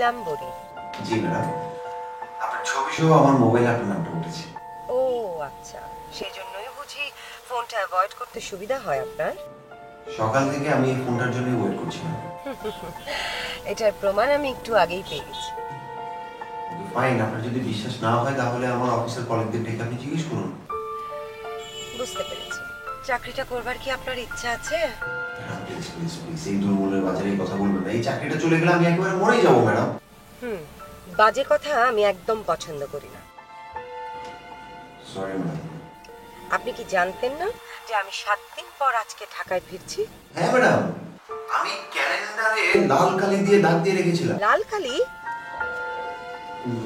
নীলাম্বরী। জি madam, আপনার ছবি সহ আমার মোবাইলে আপনার নামটা উঠেছে। ও আচ্ছা, সেই জন্যই বুঝি ফোনটা অ্যাভয়েড করতে সুবিধা হয় আপনার। সকাল থেকে আমি এই ফোনটার জন্যই ওয়েট করছিলাম। এটার প্রমাণ আমি একটু আগেই পেয়ে গেছি। ফাইন, আপনার যদি বিশ্বাস না হয় তাহলে আমার অফিসের কলিগদের ডেকে আপনি জিজ্ঞেস করুন। বুঝতে পেরেছি। চাকরিটা করবার কি আপনার ইচ্ছা আছে? ম্যাডাম প্লিজ প্লিজ প্লিজ, এই দুর্মূল্যের বাজারে এই কথা বলবেন না। এই চাকরিটা চলে গেলে আমি একেবারে মরেই যাবো ম্যাডাম। বাজে কথা আমি একদম পছন্দ করি না। Sorry madam. আপনি কি জানতেন না যে আমি 7 দিন পর আজকে ঢাকায় ফিরছি? হ্যাঁ ম্যাডাম, আমি ক্যালেন্ডারে লাল কালি দিয়ে দাগ দিয়ে রেখেছিলাম। লাল কালি?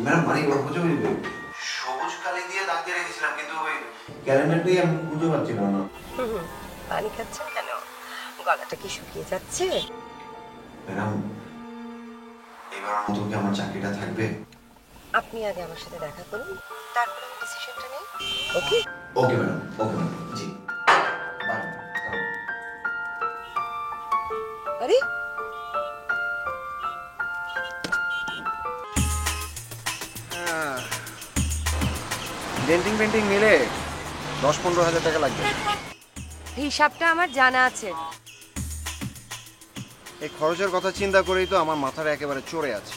ম্যাডাম মানে হচ্ছে ওই সবুজ কালি দিয়ে দাগ দিয়ে রেখেছিলাম, কিন্তু ওই ক্যালেন্ডারটাই আমি বুঝতে পারছিলাম না। পানি খাচ্ছেন কেন? গলাটা কি শুকিয়ে যাচ্ছে? ম্যাডাম, এবার মতো কি আমার চাকরিটা থাকবে? আপনি আগে আমার সাথে দেখা করুন, তারপর আমি ডিসিশনটা নেই। Okay? Okay madam, okay madam, জি বাই। আরে ডেন্টিং পেন্টিং মিলে 10-15 হাজার টাকা লাগবে। হিসাবটা আমার জানা আছে। এই খরচের কথা চিন্তা করেই তো আমার মাথাটা একেবারে চড়ে আছে।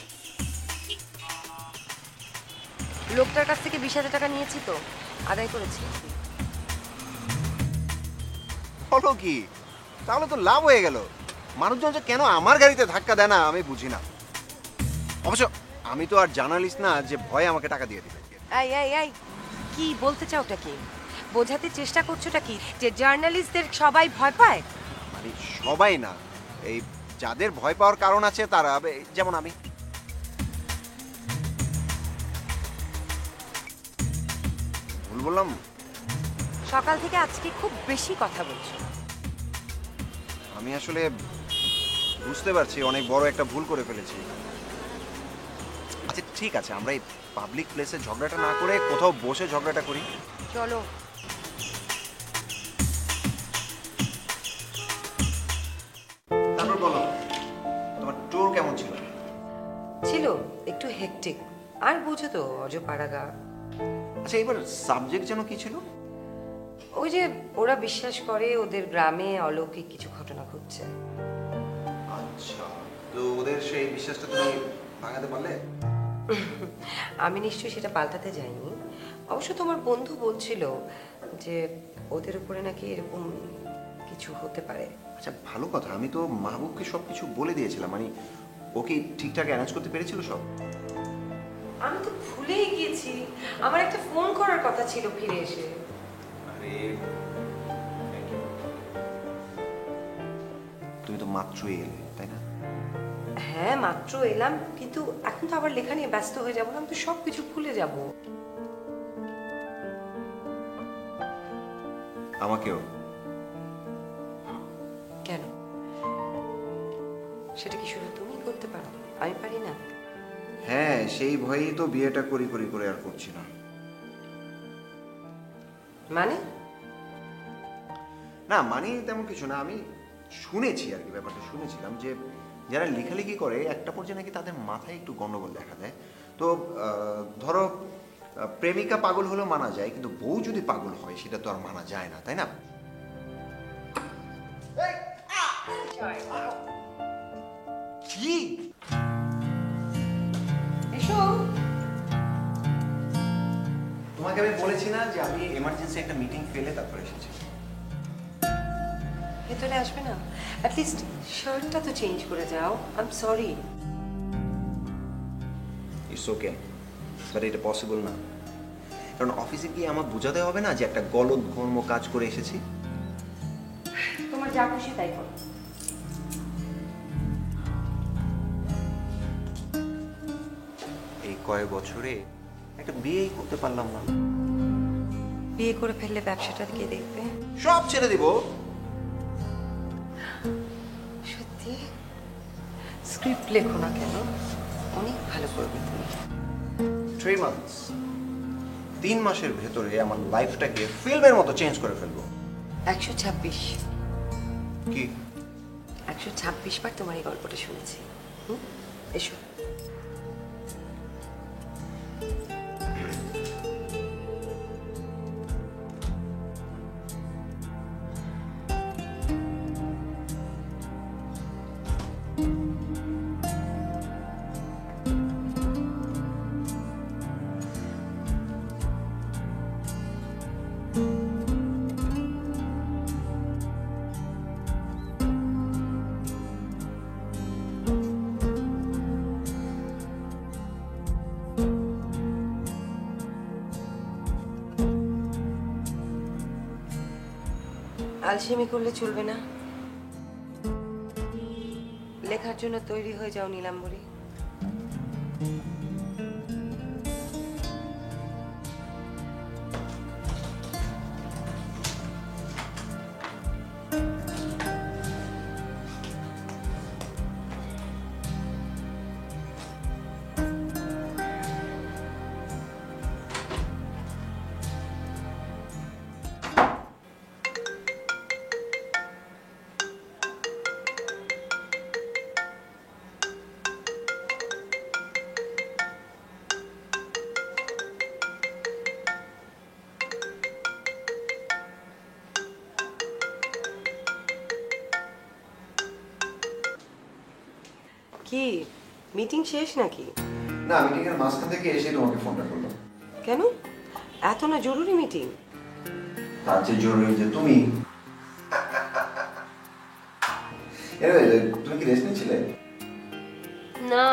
লোকটার কাছ থেকে 20,000 টাকা নিয়েছি তো, আদায় করেছি। হলো কি? তাহলে তো লাভ হয়ে গেল। মানুষজন যে কেন আমার গাড়িতে ধাক্কা দেয় না আমি বুঝি না। অবশ্য আমি তো আর জার্নালিস্ট না যে ভয়ে আমাকে টাকা দিয়ে দিবে। এই এই এই, কি বলতে চাওটা কি? বোঝাতে চেষ্টা করছোটা কি যে জার্নালিস্টদের সবাই ভয় পায়? মানে সবাই না, এই যাদের ভয় পাওয়ার কারণ আছে তারা, যেমন আমি। ভুল বললাম? সকাল থেকে আজকে খুব বেশি কথা বলছো। আমি আসলে বুঝতে পারছি অনেক বড় একটা ভুল করে ফেলেছি। আচ্ছা ঠিক আছে, আমরা এই পাবলিক প্লেসে ঝগড়াটা না করে কোথাও বসে ঝগড়াটা করি। চলো। তারপর বলো, তোমার ট্যুর কেমন ছিল? ছিল একটু হেকটিক, আর বুঝো তো অজপাড়াগা। আচ্ছা এবার সাবজেক্ট যেন কি ছিল? ওই যে ওরা বিশ্বাস করে ওদের গ্রামে অলৌকিক কিছু ঘটনা ঘটছে। আচ্ছা, তো ওদের সেই বিশ্বাসটা তুমি ভাঙাতে পারলে? আমি নিশ্চয়ই সেটা পাল্টাতে যাইনি। অবশ্য তোমার বন্ধু বলছিল যে ওদের উপরে নাকি এরকম কিছু হতে পারে। আচ্ছা ভালো কথা, আমি তো মাহবুবকে সব কিছু বলে দিয়েছিলাম। মানে ওকে ঠিকঠাক অ্যারেঞ্জ করতে পেরেছিল সব? আমি তো ভুলেই গিয়েছি, আমার একটা ফোন করার কথা ছিল ফিরে এসে। আরে তুমি তো মাত্রই এলে, তাই না? হ্যাঁ মাত্র এলাম, কিন্তু এখন তো আবার লেখা নিয়ে ব্যস্ত হয়ে যাবো না, আমি তো সব কিছু ভুলে যাব। আমাকেও। কেন? সেটা কি শুধু তুমি করতে পারো, আমি পারি না? হ্যাঁ, সেই ভয়েই তো বিয়েটা করি করি করে আর করছি না। মানে? না মানে তেমন কিছু না, আমি শুনেছি আর কি, ব্যাপারটা শুনেছিলাম যে যারা লেখালেখি করে একটা পর্যায়ে নাকি তাদের মাথায় একটু গন্ডগোল দেখা দেয়। তো ধরো প্রেমিকা পাগল হলেও মানা যায়, কিন্তু বউ যদি পাগল হয় সেটা তো আর মানা যায় না, তাই না? কি? এসো। তোমাকে আমি বলেছি না যে আমি এমার্জেন্সি একটা মিটিং ফেলে তারপরে এসেছি। ভেতরে আসবে না? অ্যাটলিস্ট শার্টটা তো চেঞ্জ করে যাও। I am sorry. It's okay, but এটা পসিবল না। কারণ অফিসে গিয়ে আমার বোঝাতে হবে না যে একটা গলদঘর্ম কাজ করে এসেছি। তোমার যা খুশি তাই করো। এই কয়েক বছরে একটা বিয়েই করতে পারলাম না। বিয়ে করে ফেললে ব্যবসাটা কে দেখবে? সব ছেড়ে দিব। সত্যি? স্ক্রিপ্ট লেখো না কেন? অনেক ভালো করবে তুমি। 3 months, 3 মাসের ভেতরে আমার লাইফটাকে ফিল্মের মতো চেঞ্জ করে ফেলবো। 126 কি? 126 বার তোমার এই গল্পটা শুনেছি। এসো। আলসেমি করলে চলবে না। লেখার জন্য তৈরি হয়ে যাও নীলাম্বরী। কি মিটিং শেষ নাকি? না, মিটিং এর মাঝখান থেকে এসে তোমাকে ফোনটা করলাম। কেন? এত না জরুরি মিটিং? তার চেয়ে জরুরি যে তুমি। তুমি কি রেস্ট নিচ্ছিলে? না,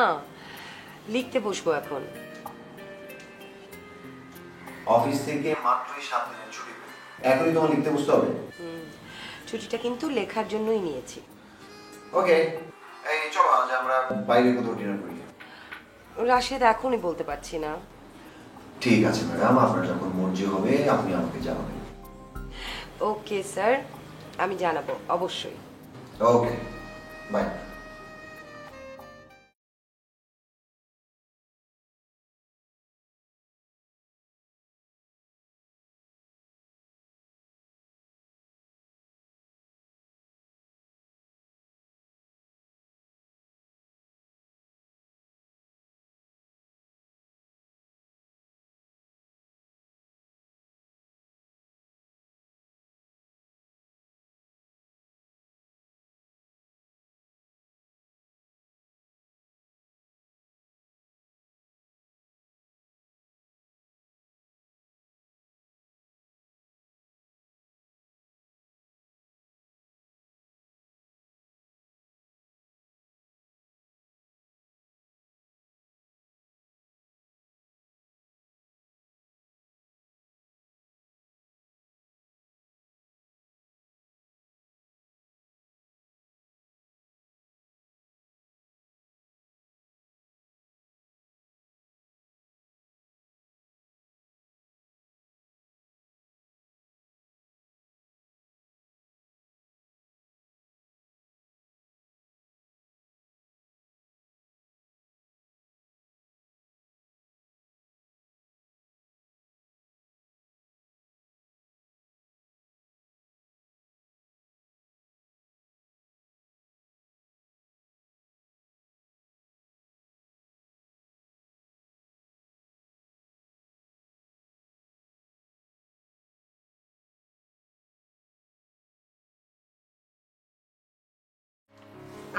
লিখতে বসবো এখন। অফিস থেকে মাত্রই 7 দিনের ছুটি, এখনই তোমার লিখতে বসতে হবে? ছুটিটা কিন্তু লেখার জন্যই নিয়েছি। ওকে, এই চলো আজ আমরা বাইরে কোথাও ডিনার করি। রাশেদ, এখনই বলতে পারছি না। ঠিক আছে ম্যাডাম, আপনার যখন মর্জি হবে আপনি আমাকে জানাবেন। ওকে স্যার, আমি জানাবো অবশ্যই। ওকে, বাই।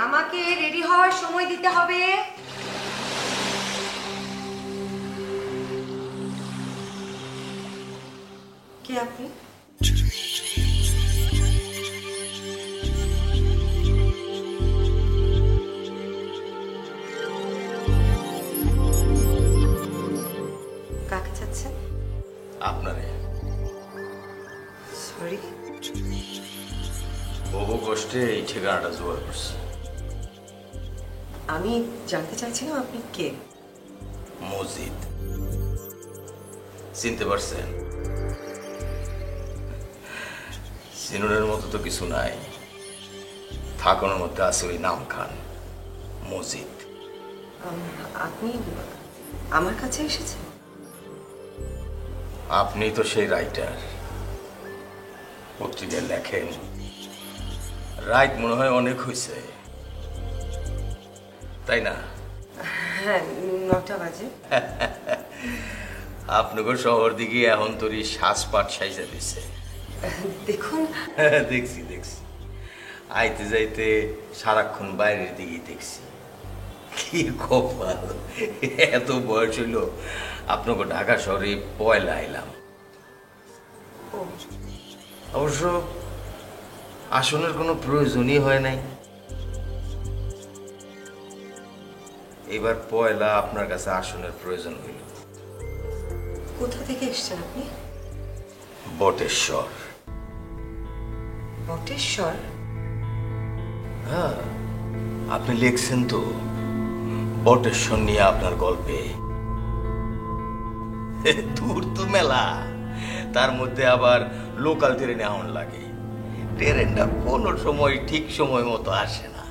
আমাকে রেডি হওয়ার সময় দিতে হবে। কে আপনি? কাকে চাচ্ছেন? আপনারে। সরি। বহু কষ্টে এই ঠিকানাটা জোগাড় করছি। আমি জানতে চাইছিলাম আপনি কে? মসজিদ চিনতে পারছেন? চিনুনের মতো তো কিছু নাই, থাকানোর মধ্যে আছে ওই নাম খান মসজিদ। আপনি আমার কাছে এসেছেন? আপনি তো সেই রাইটার, পত্রিকায় লেখেন। রাইট মনে হয় অনেক হয়েছে, তাই না? হ্যাঁ, 9টা বাজে। আপনাকে শহর দিকে এখন তোরই শ্বাসপাট সাইজা দিছে। দেখুন। দেখছি আইতে যাইতে সারাক্ষণ বাইরের দিকেই দেখছি। কি কপাল, এত বয়স হইল আপনাকে ঢাকা শহরে পয়লা আইলাম। অবশ্য আসনের কোনো প্রয়োজনই হয় নাই। এবার পয়লা আপনার কাছে আসনের প্রয়োজন হইল। কোথা থেকে এসেছেন আপনি? বটেশ্বর। বটেশ্বর? হ্যাঁ, আপনি লিখছেন তো বটেশ্বর নিয়ে আপনার গল্পে। দূর তো মেলা, তার মধ্যে আবার লোকাল ট্রেনে আউন লাগে। ট্রেনটা কোনো সময় ঠিক সময় মতো আসে না।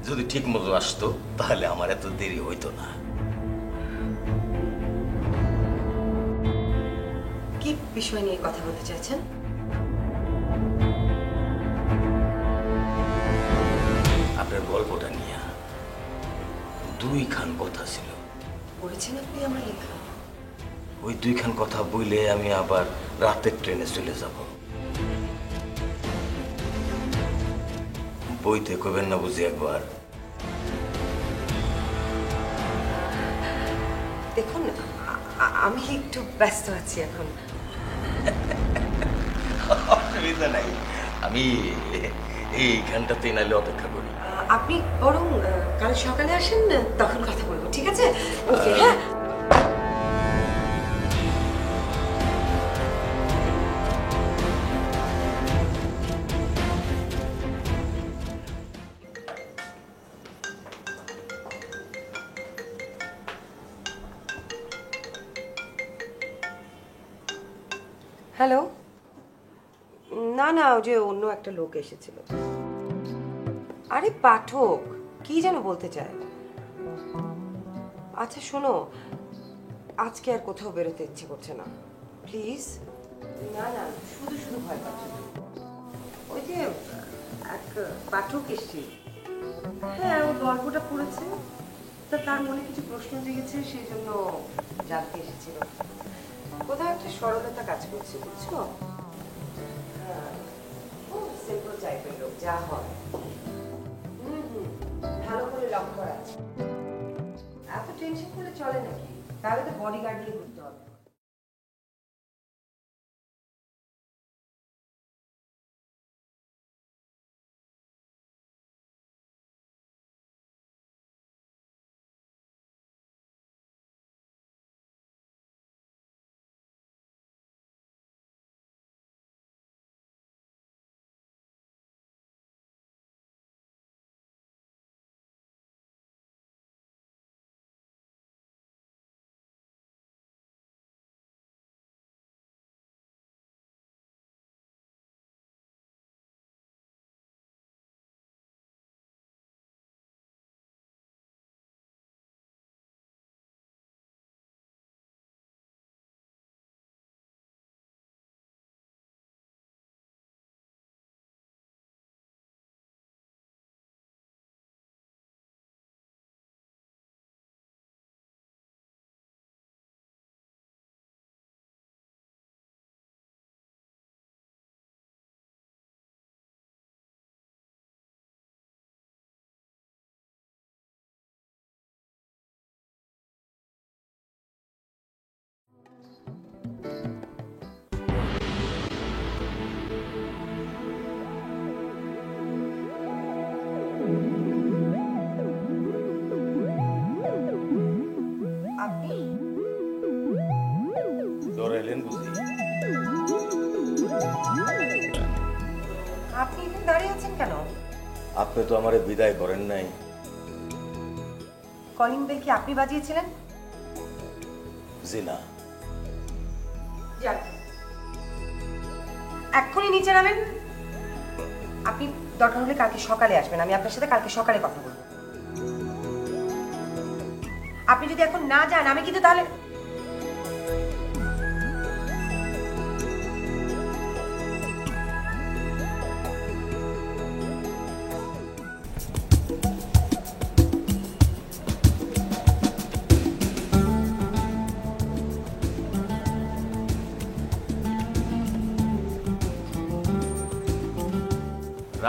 যদি ঠিক মতো আসতো তাহলে আমার এত দেরি হইতো না। কি বিষয় নিয়ে কথা বলতে চাইছেন? আপনার গল্পটা নিয়ে দুইখান কথা ছিল। পড়েছেন আপনি আমার লেখা? ওই দুইখান কথা বইলে আমি আবার রাতের ট্রেনে চলে যাব। বইতে কবেন না বুঝি একবার? দেখুন, আমি একটু ব্যস্ত আছি এখন। অসুবিধা নাই, আমি এইখানটাতে নাহলে অপেক্ষা করি। আপনি বরং কাল সকালে আসেন, তখন কথা বলবো, ঠিক আছে? ওকে, হ্যাঁ। হ্যালো। না না, ওই যে অন্য একটা লোক এসেছিল। আরে পাঠক, কি যেন বলতে চায়। আচ্ছা শোনো, আজকে আর কোথাও বেরোতে ইচ্ছে করছে না, প্লিজ। না না, শুধু শুধু ভয় পাচ্ছি। ওই যে এক পাঠক এসছে, হ্যাঁ ও গল্পটা পড়েছে, তা তার মনে কিছু প্রশ্ন জেগেছে, সেই জন্য জানতে এসেছিল। কোথাও একটা সরলতা কাজ করছে, বুঝছো? খুব সিম্পল টাইপের লোক, যা হয়। ভালো করে লক্ষ্য আছে। এত টেনশন করলে চলে নাকি? তাহলে তো বডিগার্ড নিয়ে ঘুরতে হবে। আপনি দৌড়াইলেন বুঝি? আপনি এখানে দাঁড়িয়ে আছেন কেন? আপনি তো আমারে বিদায় করেন নাই। কলিং বেল কি আপনি বাজিয়েছিলেন? জি না। যান, এক্ষুনি নিচে নামেন। আপনি দরকার হলে কালকে সকালে আসবেন, আমি আপনার সাথে কালকে সকালে কথা বলবো। আপনি যদি এখন না যান, আমি কিন্তু তাহলে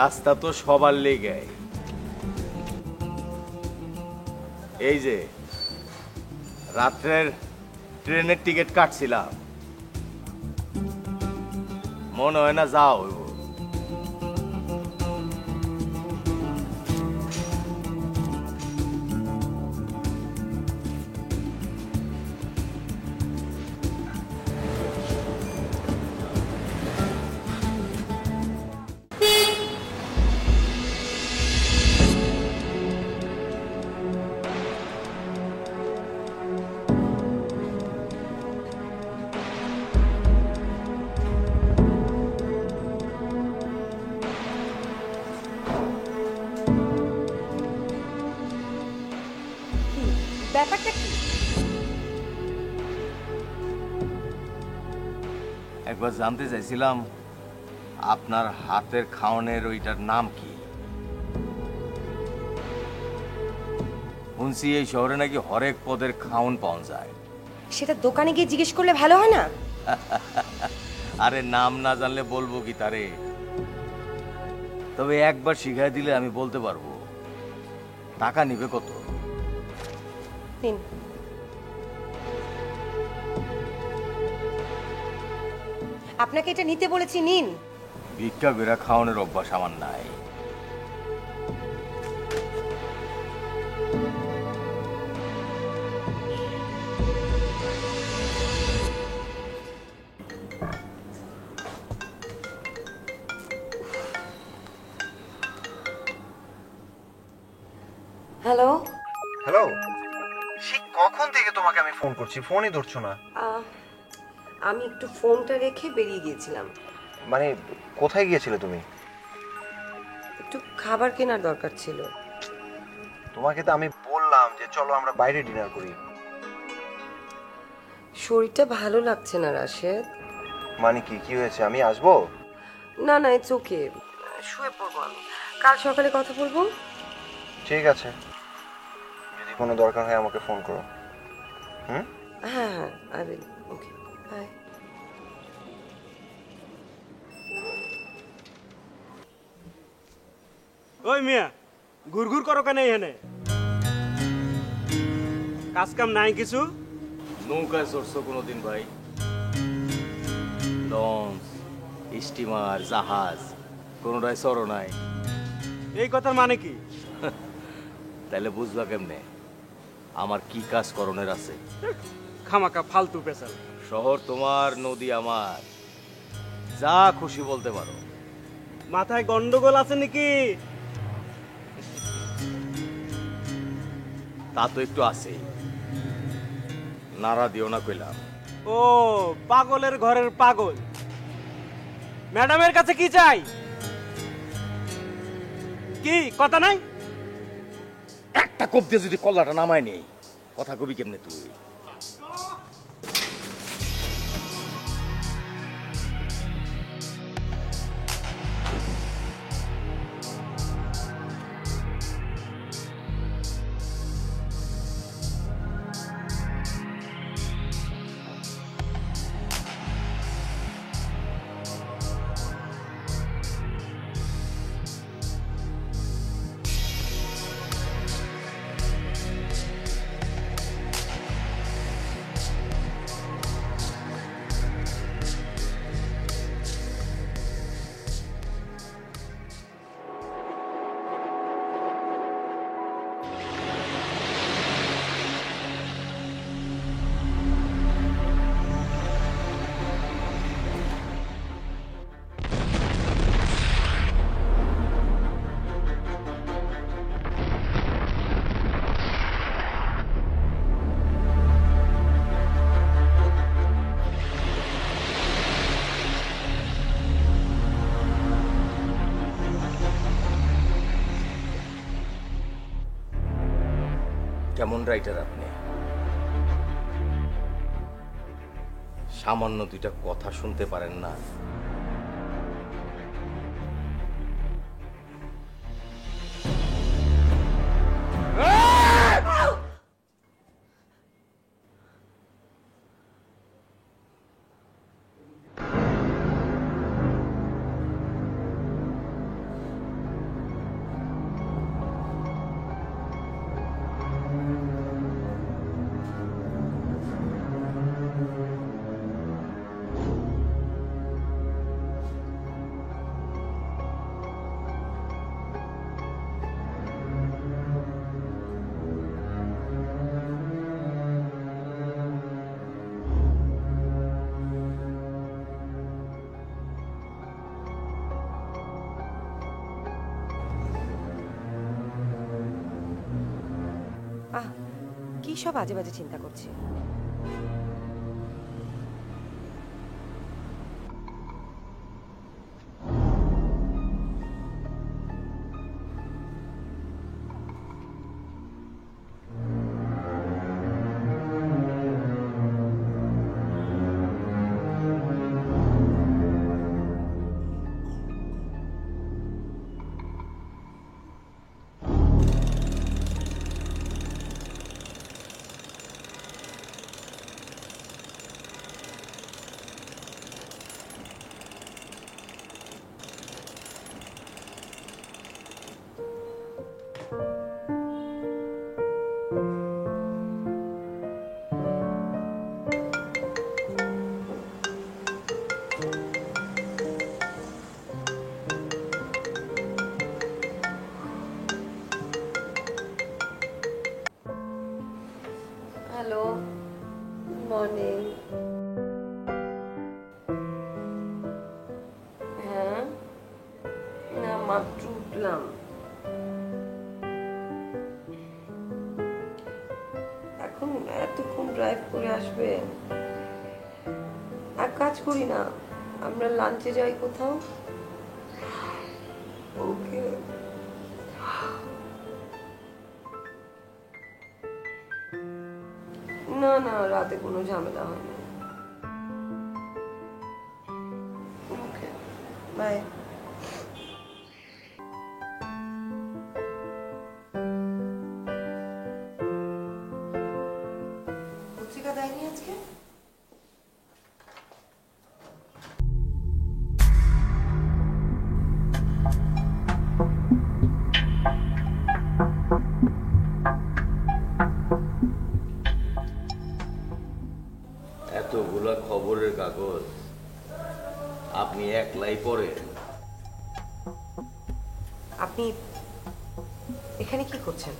রাস্তা তো সবার লেগে। এই যে রাত্রের ট্রেনের টিকিট কাটছিলাম, মনে হয় না যাও। ব্যাপারটা কি? একবার জানতে চাইছিলাম আপনার হাতের খাওয়ানোর ওইটার নাম কি? শুনছি এই শহরে নাকি হরেক পদের খাওন পাওয়া যায়। সেটা দোকানে গিয়ে জিজ্ঞেস করলে ভালো হয় না? আরে নাম না জানলে বলবো কি তারে? তবে একবার শিখাই দিলে আমি বলতে পারবো। টাকা নিবে কত? নিন। আপনাকে এটা নিতে বলেছি, নিন। ভিক্ষা বেড়া খাওয়ানোর অভ্যাস আমার নাই। হ্যালো। হ্যালো, সে কখন থেকে তোমাকে আমি ফোন করছি, ফোনই ধরছো না। আমি একটু ফোনটা রেখে বেরিয়ে গিয়েছিলাম। মানে কোথায় গিয়েছিলে তুমি? একটু খাবার কেনার দরকার ছিল। তোমাকে তো আমি বললাম যে চলো আমরা বাইরে ডিনার করি। শরীরটা ভালো লাগছে না রাশেদ। মানে কি, কি হয়েছে? আমি আসবো? না না, ইটস ওকে, শুয়ে পড়বো আমি, কাল সকালে কথা বলবো। ঠিক আছে, যদি কোনো দরকার হয় আমাকে ফোন করো। হুম? হ্যাঁ হ্যাঁ, আই উইল। Okay, by. ওই মিয়া, ঘুরঘুর করো কেন এখানে? কাজ কাম নাই কিছু? নৌকায় চড়ছো কোনোদিন ভাই? লঞ্চ, স্টিমার, জাহাজ কোনোটাই চড়ো নাই? এই কথার মানে কি? তাহলে বুঝবা কেমনে আমার কি কাজ করণের আছে? খামাকা ফালতু পেশাল। শহর তোমার, নদী আমার, যা খুশি বলতে পারো। মাথায় গন্ডগোল আছে নাকি? তা তো একটু আছেই, নাড়া দিও না কইলাম। ও পাগলের ঘরের পাগল। ম্যাডামের কাছে কি চাই? কি কথা নাই? একটা কোপ দিয়ে যদি কল্লাটা নামায় নেই, কথা কবি কেমনে তুই? কেমন রাইটার আপনি? সামান্য দুইটা কথা শুনতে পারেন না? কি সব আজে বাজে চিন্তা করছি। উঠলাম। এখন এতক্ষণ ড্রাইভ করে আসবে? এক কাজ করি না, আমরা লাঞ্চে যাই কোথাও? ওকে। না না, রাতে কোনো ঝামেলা হয় না। ওকে, বাই। পত্রিকা দেয়নি আজকে? এতগুলা খবরের কাগজ আপনি একলাই পড়েন? আপনি এখানে কি করছেন?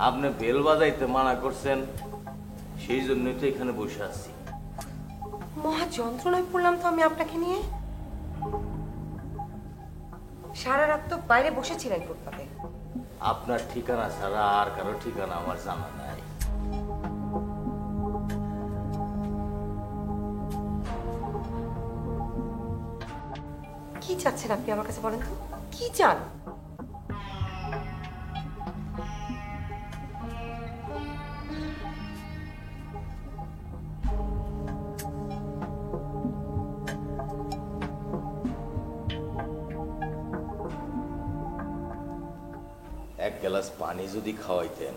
আপনি বেল বাজাইতে মানা করছেন, সেই জন্যই তো এখানে বসে আছি। মহা যন্ত্রণায় পড়লাম তো আমি আপনাকে নিয়ে। সারা রাত তো বাইরে বসেছিলেন ফুটপাতে। আপনার ঠিকানা ছাড়া আর কারো ঠিকানা আমার জানা নাই। কি চাচ্ছেন আপনি আমার কাছে বলেন তো? কি চান? এক গ্লাস পানি যদি খাওয়াইতেন।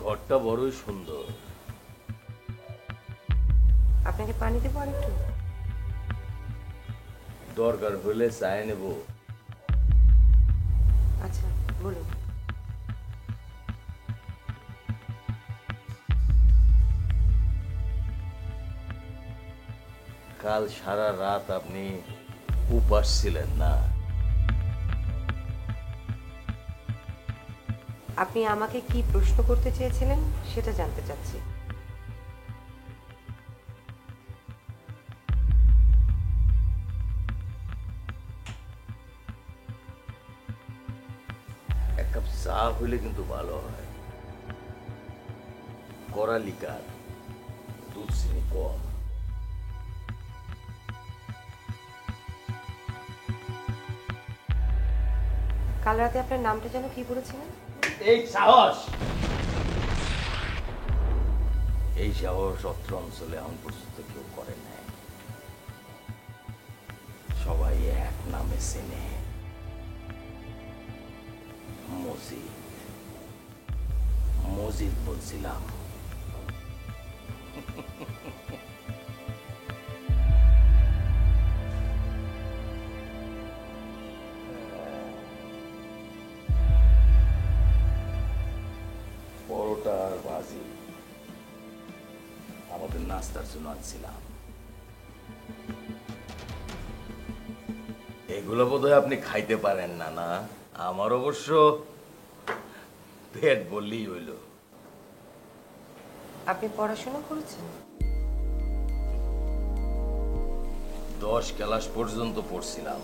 ঘরটা বড়ই সুন্দর। আপনাকে পানি দেবো আর একটু? দরকার হলে চায় নেব। আচ্ছা, বলুন। কাল সারা রাত আপনি উপাস ছিলেন না? আপনি আমাকে কি প্রশ্ন করতে চেয়েছিলেন সেটা জানতে চাচ্ছি। এক কাপ চা হইলে কিন্তু ভালো হয়। কড়া লিকার, দুধ চিনি কম। কাল রাতে আপনার নামটা যেন কি বলেছিলেন? এই সাহস! এই সাহস অত্র অঞ্চলে এখন পর্যন্ত কেউ করে নাই। সবাই এক নামে চেনে, মজিদ। মজিদ বলছিলাম। পরোটা আর ভাজি আমাদের নাস্তার জন্য আনছিলাম। এগুলো বোধহয় আপনি খাইতে পারেন না। না, আমার অবশ্য পেট বললেই হইল। আপনি পড়াশোনা করেছেন? 10 ক্লাস পর্যন্ত পড়ছিলাম।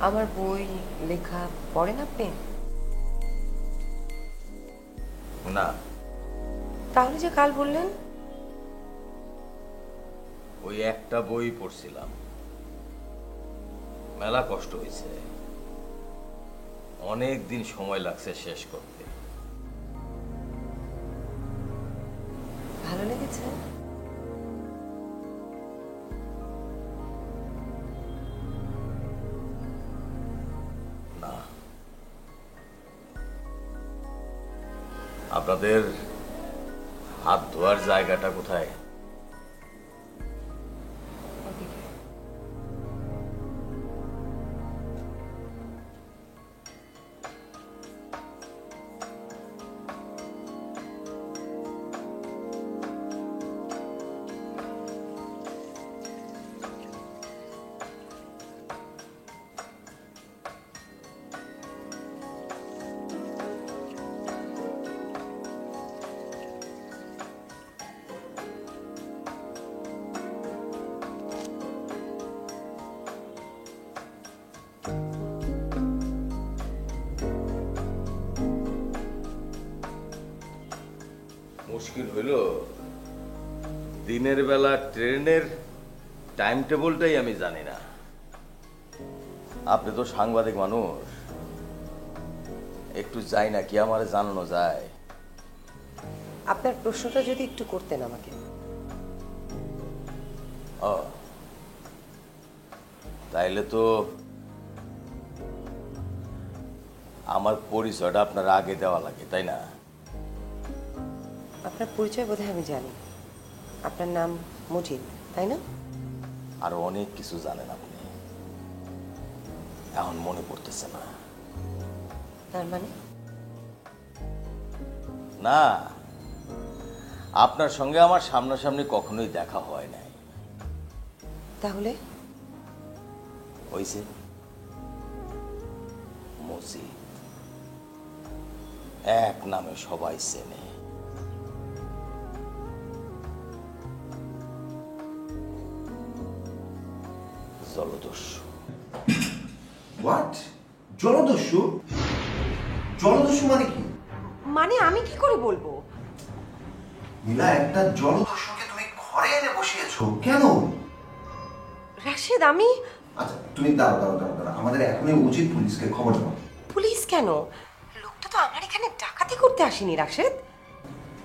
আমার বই লেখা পড়েন আপনি? না। তাহলে যে কাল বললেন? ওই একটা বই পড়ছিলাম, মেলা কষ্ট হয়েছে, অনেক দিন সময় লাগছে শেষ করতে। ভালো লেগেছে? না। আপনাদের হাত ধোয়ার জায়গাটা কোথায়? ওদিকে। মুশকিল হইল দিনের বেলা ট্রেনের টাইম টেবিলটাই আমি জানি না। আপনি তো সাংবাদিক মানুষ, একটু যাই না কি আমার জানানো যায়? আপনার প্রশ্নটা যদি একটু করতেন আমাকে। ও তাইলে তো আমার পরিচয়টা আপনার আগে দেওয়া লাগে, তাই না? আপনার পরিচয় বোধহয় আমি জানি। আপনার নাম মজিদ, তাই না? আরো অনেক কিছু জানেন আপনি, এখন মনে পড়তেছে না। তার মানে না, আপনার সঙ্গে আমার সামনাসামনি কখনোই দেখা হয় নাই। তাহলে হইছে মজিদ, এক নামে সবাই চেনে। জলদস্যু। হোয়াট? জলদস্যু? জলদস্যু মানে কি? মানে আমি কি করে বলবো? নীলা, একটা জলদস্যুকে তুমি ঘরে এনে বসিয়েছো কেন? রাশেদ, আমি আচ্ছা তুমি দাঁড়াও দাঁড়াও দাঁড়াও দাঁড়াও, আমাদের এখনই উচিত পুলিশকে খবর দেওয়া। পুলিশ কেন? লোকটা তো আমার এখানে ডাকাতি করতে আসেনি রাশেদ।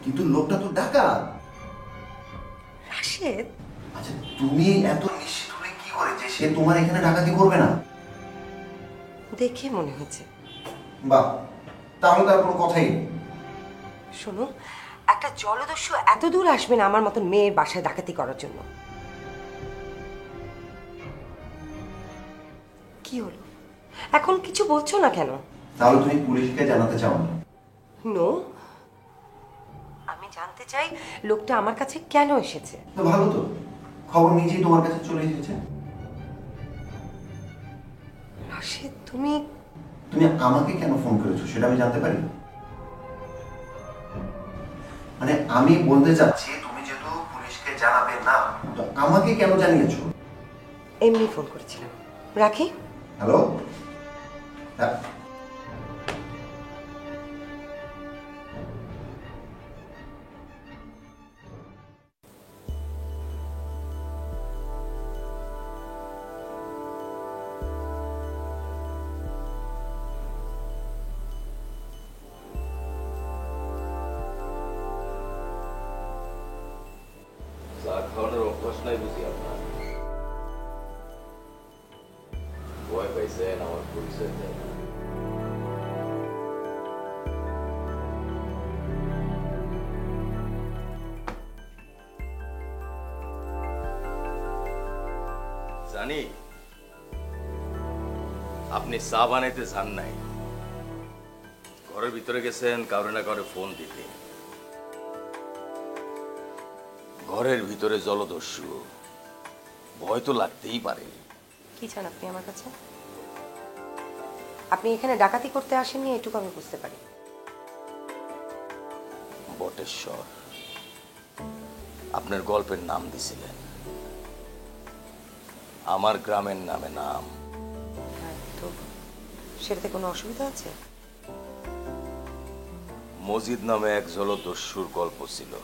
কিন্তু লোকটা তো ডাকাত। রাশেদ, আচ্ছা তুমি এত নিশ্চিত হলে কি করে যে সে তোমার এখানে ডাকাতি করবে না? দেখে মনে হচ্ছে। বাহ, তাহলে তার কোনো কথাই নেই। শোনো, একটা জলদস্যু এত দূর আসবে না আমার মতন মেয়ের বাসায় ডাকাতি করার জন্য। কি হলো, এখন কিছু বলছো না কেন? তাহলে তুমি পুলিশকে জানাতে চাও না? নো, আমি জানতে চাই লোকটা আমার কাছে কেন এসেছে। তো ভালো তো, খবর নিজেই তোমার কাছে চলে এসেছে। রাশেদ, তুমি তুমি আমাকে কেন ফোন করেছো সেটা আমি জানতে পারি? মানে আমি বলতে চাচ্ছি, তুমি যেহেতু পুলিশকে জানাবে না, তো আমাকে কেন জানিয়েছো? এমনি ফোন করেছিলাম। রাখি। হ্যালো? চা খাওয়ানোর অভ্যাস নাই বুঝি আপনার? ভয় পাইছেন আমার পরিচয় দেয় না? জানি আপনি চা বানাইতে চান নাই, ঘরের ভিতরে গেছেন কাউরে না কাউরে ফোন দিতে। ঘরের ভিতরে জলদস্যু, ভয় তো লাগতেই পারে। কি চান আপনি আমার কাছে? আপনি এখানে ডাকাতি করতে আসেননি, এটুকু আমি বুঝতে পারি। বটেশ্বর আপনার গল্পের নাম দিছিলেন, আমার গ্রামের নামে নাম। হ্যাঁ, তো সেটাতে কোনো অসুবিধা আছে? মজিদ নামে এক জলদস্যুর গল্প ছিল।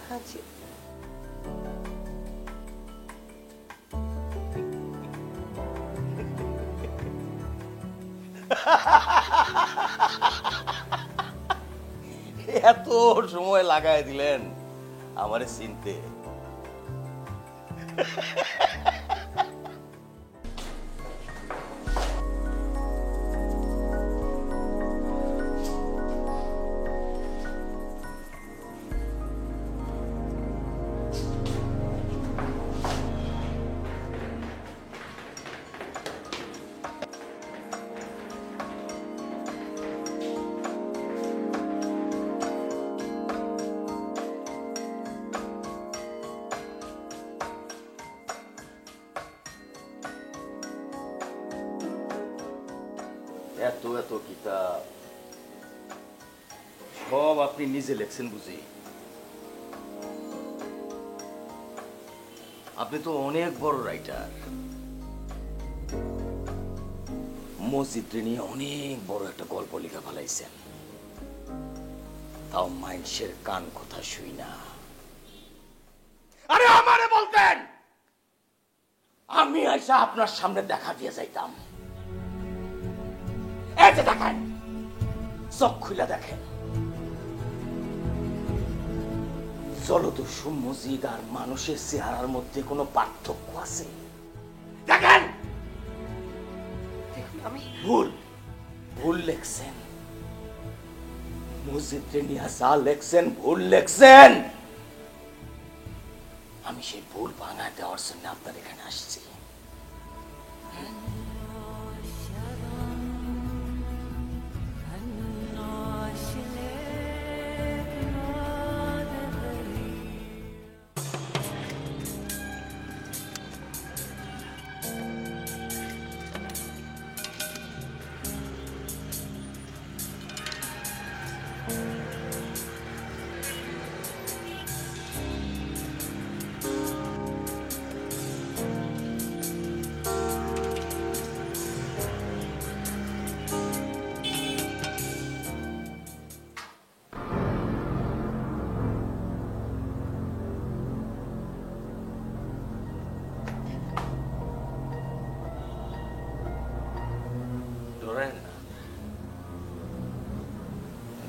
হ্যাঁ জি। এত সময় লাগায় দিলেন আমারে চিনতে। এত এত কিতাব সব আপনি নিজে লেখছেন বুঝি? আপনি তো অনেক বড় রাইটার। মসজিদকে নিয়ে অনেক বড় একটা গল্প লেখা ফেলাইছেন। তাও মানুষের কান কথা শুই না। আরে আমারে বলতেন, আমি আইসা আপনার সামনে দেখা দিয়ে যাইতাম। এই যে দেখেন, চোখ খুলে দেখেন, জলদস্যু মজিদ আর মানুষের চেহারার মধ্যে কোনো পার্থক্য আছে? দেখেন, আমি ভুল ভুল লেখছেন। মসজিদে নিয়ে যা লেখছেন ভুল লেখছেন। আমি সেই ভুল ভাঙা দেওয়ার জন্য আপনার এখানে আসছি।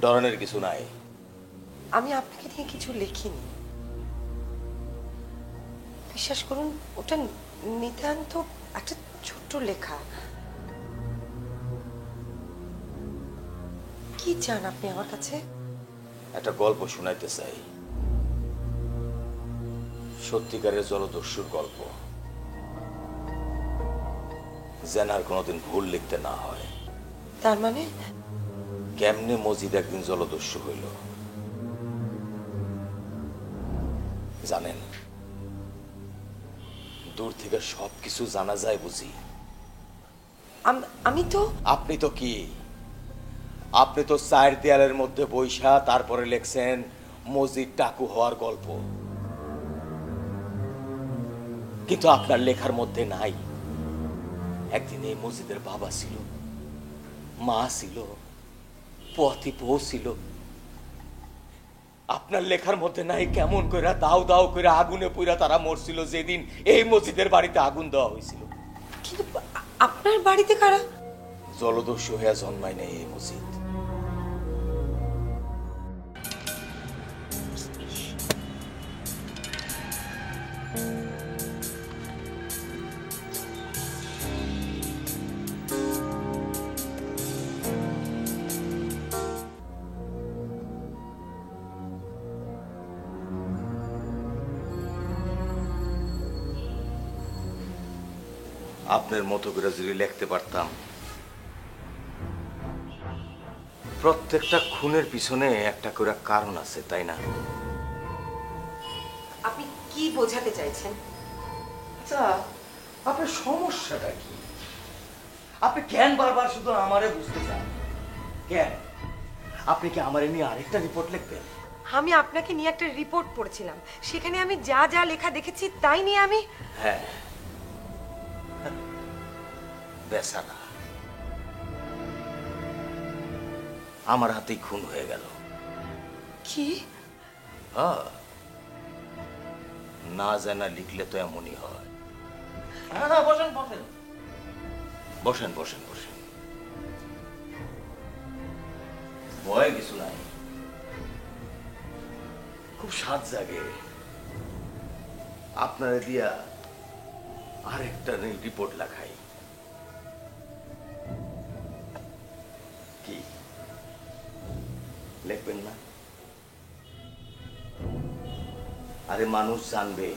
ডরানোর কিছু নাই। আমি আপনাকে নিয়ে কিছু লিখিনি, বিশ্বাস করুন। ওটা নিতান্ত একটা ছোট্ট লেখা। কি চান আপনি আমার কাছে? একটা গল্প শোনাইতে চাই, সত্যিকারের জলদস্যুর গল্প, যেন আর কোনোদিন ভুল লিখতে না হয়। তার মানে কেমনে মজিদ একদিন জলদস্যু হইল জানেন? দূর থেকে সবকিছু জানা যায় বুঝি। আমি তো আপনি তো কি, আপনি তো চার দেয়ালের মধ্যে বৈশা তারপরে লেখছেন মজিদ টাকু হওয়ার গল্প, কিন্তু আপনার লেখার মধ্যে নাই একদিন এই মজিদের বাবা ছিল, মা ছিল, পথি বউ ছিল। আপনার লেখার মধ্যে নাই কেমন করে দাও দাও করে আগুনে পুইরা তারা মরছিল যেদিন এই মসজিদের বাড়িতে আগুন দেওয়া হয়েছিল। কিন্তু আপনার বাড়িতে কারা? জলদস্যু হয়ে জন্মায় নেই এই মসজিদ। আপনার মতো করে যদি লিখতে পারতাম, প্রত্যেকটা খুনের পিছনে একটা করে কারণ আছে, তাই না? আপনি কি বোঝাতে চাইছেন? আচ্ছা, আপনার সমস্যাটা কি? আপনি কেন বারবার শুধু আমারে বুঝতে চান? কেন? আপনি কি আমারে নিয়ে আরেকটা রিপোর্ট লিখবেন? আমি আপনাকে নিয়ে একটা রিপোর্ট পড়ছিলাম, সেখানে আমি যা যা লেখা দেখেছি তাই নিয়ে আমি। হ্যাঁ, বেচারা আমার হাতেই খুন হয়ে গেল। কি? না জানা লিখলে তো এমনই হয়। বসেন বসেন বসেন বসেন বসেন, ভয় কিছু নাই, খুব স্বাদ জাগে আপনারা দিয়া আরেকটা রিপোর্ট লেখাই। কি লিখবেন না? আরে মানুষ জানবে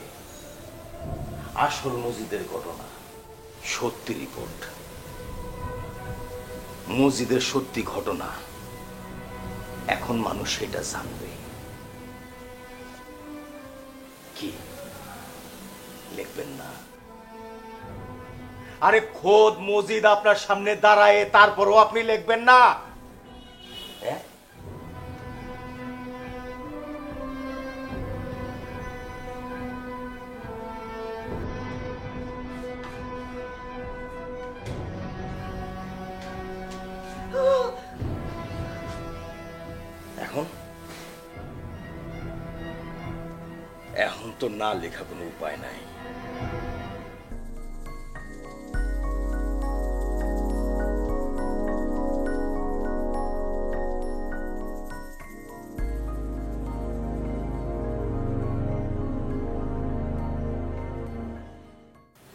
আসল মসজিদের ঘটনা, সত্যি রিপোর্ট, মসজিদের সত্যি ঘটনা। এখন মানুষ সেটা জানবে। কি লিখবেন না? আরে খোদ মসজিদ আপনার সামনে দাঁড়ায়, তারপরও আপনি লিখবেন না? হ্যাঁ, এখন এখন তো না লেখা কোনো উপায় নাই।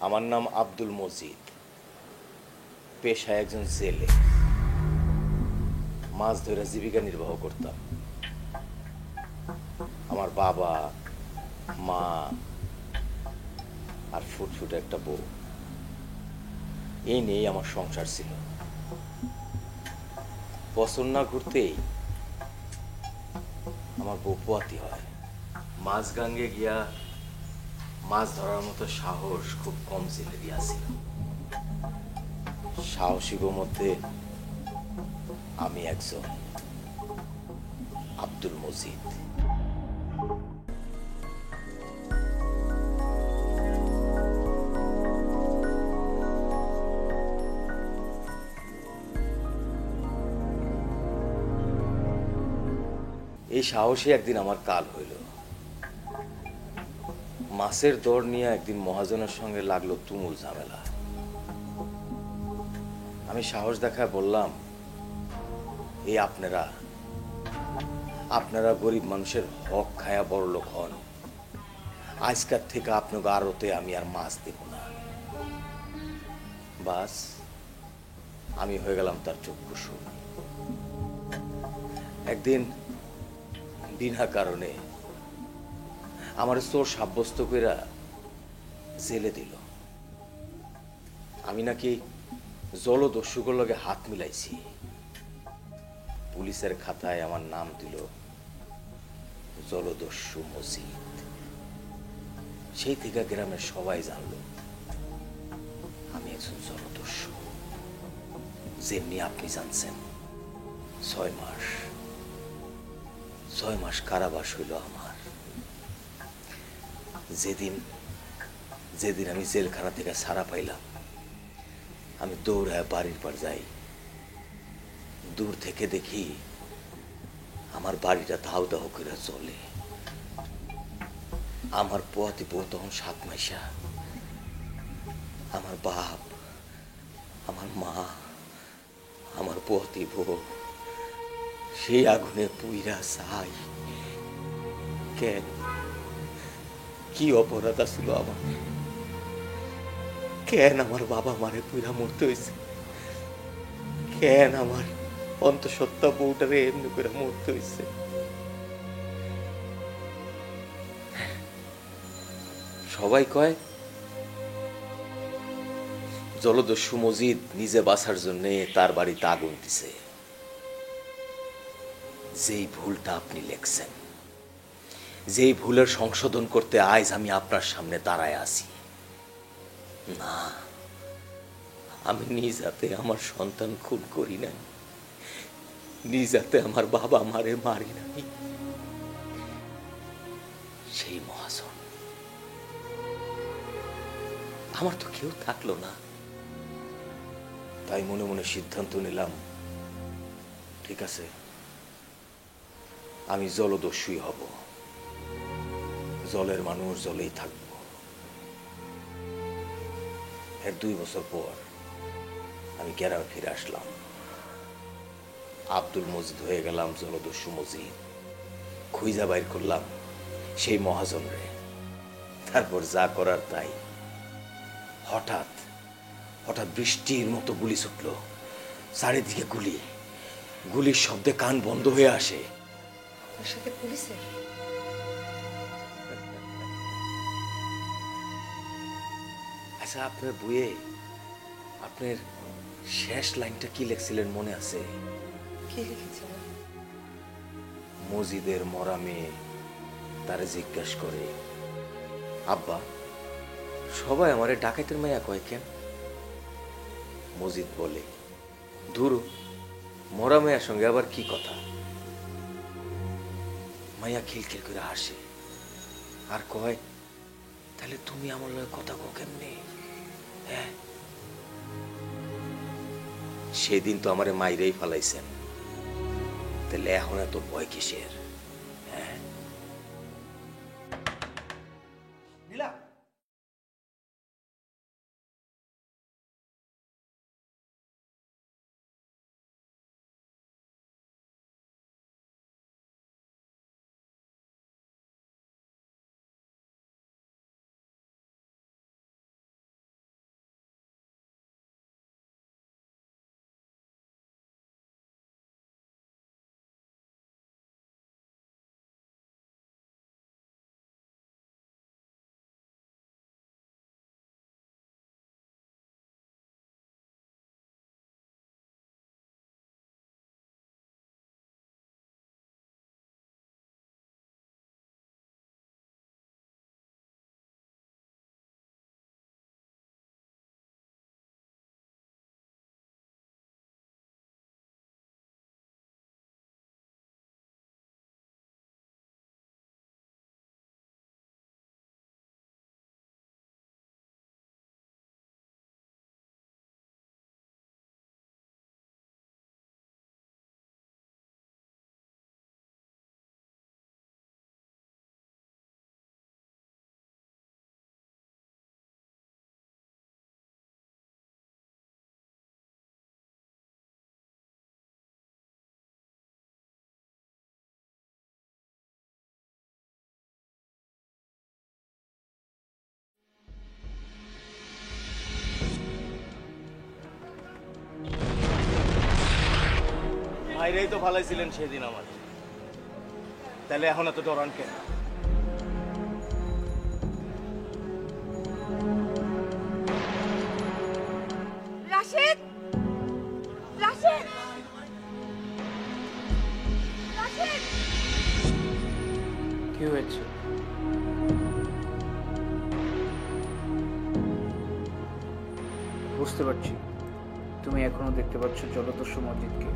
আমার নাম আব্দুল মজিদ, পেশায় একজন জেলে। মাছ ধরে জীবিকা নির্বাহ করতাম। আমার বাবা, মা আর ফুটফুটে একটা বউ, এই নিয়েই আমার সংসার ছিল। বছর না ঘুরতেই আমার বউ পোয়াতি হয়। মাঝগাঙ্গে গিয়া মাছ ধরার মতো সাহস খুব কম জেলেরই আছিল। সাহসীর মধ্যে আমি একজন, আব্দুল মজিদ। এই সাহসী একদিন আমার কাল হইল। মাছের দর নিয়ে একদিন মহাজনের সঙ্গে লাগলো তুমুল ঝামেলা। আমি সাহস দেখায় বললাম, এই আপনারা গরিব মানুষের হক খায়া বড় লোক হন, আজকাল থেকে আপনাকে আড়তে আমি আর মাছ দেব না। বাস, আমি হয়ে গেলাম তার চক্ষুষু। একদিন বিনা কারণে আমার চোর সাব্যস্ত কইরা জেলে দিল। আমি নাকি জলদস্যুগুলোর লগে হাত মিলাইছি। পুলিশের খাতায় আমার নাম দিল জলদস্যু মজিদ। সেই থেকে গ্রামের সবাই জানলো আমি একজন জলদস্যু। যেমনি আপনি জানছেন, 6 মাস কারাবাস হইল আমার। যেদিন আমি জেলখানা থেকে ছাড়া পাইলাম, আমি দৌড়ায় বাড়ির পর যাই। দূর থেকে দেখি আমার বাড়িটা ধাউ দাউ করে চলে। আমার পোয়াতি বউ তখন 7 মাসা। আমার বাপ, আমার মা, আমার পোয়াতি বউ সেই আগুনে পুইরা চাই। কেন, কি অপরাধ ছিল আমার? কেন আমার বাবা মারে পুইরা মরতে হয়েছে? কেন আমার অন্তঃসত্ত্বা বউটারে এমনি করে মরতে হয়েছে? সবাই কয় জলদস্যু মজিদ নিজে বাঁচার জন্য তার বাড়িতে আগুন দিছে। যেই ভুলটা আপনি লেখছেন, যেই ভুলের সংশোধন করতে আজ আমি আপনার সামনে দাঁড়ায় আছি। না, আমি নিজ হাতে আমার সন্তান খুন করি নাই, নিজ হাতে আমার বাবা মারে মারি নাই। সেই মহাজন, আমার তো কেউ থাকলো না। তাই মনে মনে সিদ্ধান্ত নিলাম, ঠিক আছে, আমি জলদস্যুই হব, জলের মানুষ জলেই থাকব। এর 2 বছর পর আমি গ্রামে ফিরে আসলাম। আব্দুল মজিদ হয়ে গেলাম জলদস্যু মজিদ। খুঁজা বাইর করলাম সেই মহাজন রে। তারপর যা করার তাই। হঠাৎ বৃষ্টির মতো গুলি ছুটল। চারিদিকে গুলির শব্দে কান বন্ধ হয়ে আসে। সাথে পুলিশের আচ্ছা, আপনার বইয়ে আপনার শেষ লাইনটা কি লিখছিলেন মনে আছে? কি লিখেছিলেন? মজিদের মরা মেয়ে তারে জিজ্ঞাসা করে, আব্বা, সবাই আমারে ডাকাতের মাইয়া কয় কেন? মজিদ বলে, ধুর, মরা মেয়ের সঙ্গে আবার কি কথা? মাইয়া খিলখিল করে হাসে আর কয়, তাহলে তুমি আমার লগে কথা কও কেমনে? হ্যাঁ, সেদিন তো আমারে মাইরেই ফালাইছেন, তাহলে এখন এত ভয় কিসের? হ্যাঁ, মাইরেই তো ভালাইছিলেন সেদিন আমার, তাহলে এখন এত ডরান কেন? রাশেদ, রাশেদ, রাশেদ। কি হয়েছে? বুঝতে পারছি তুমি এখনো দেখতে পাচ্ছ জলদস্যু মসজিদকে।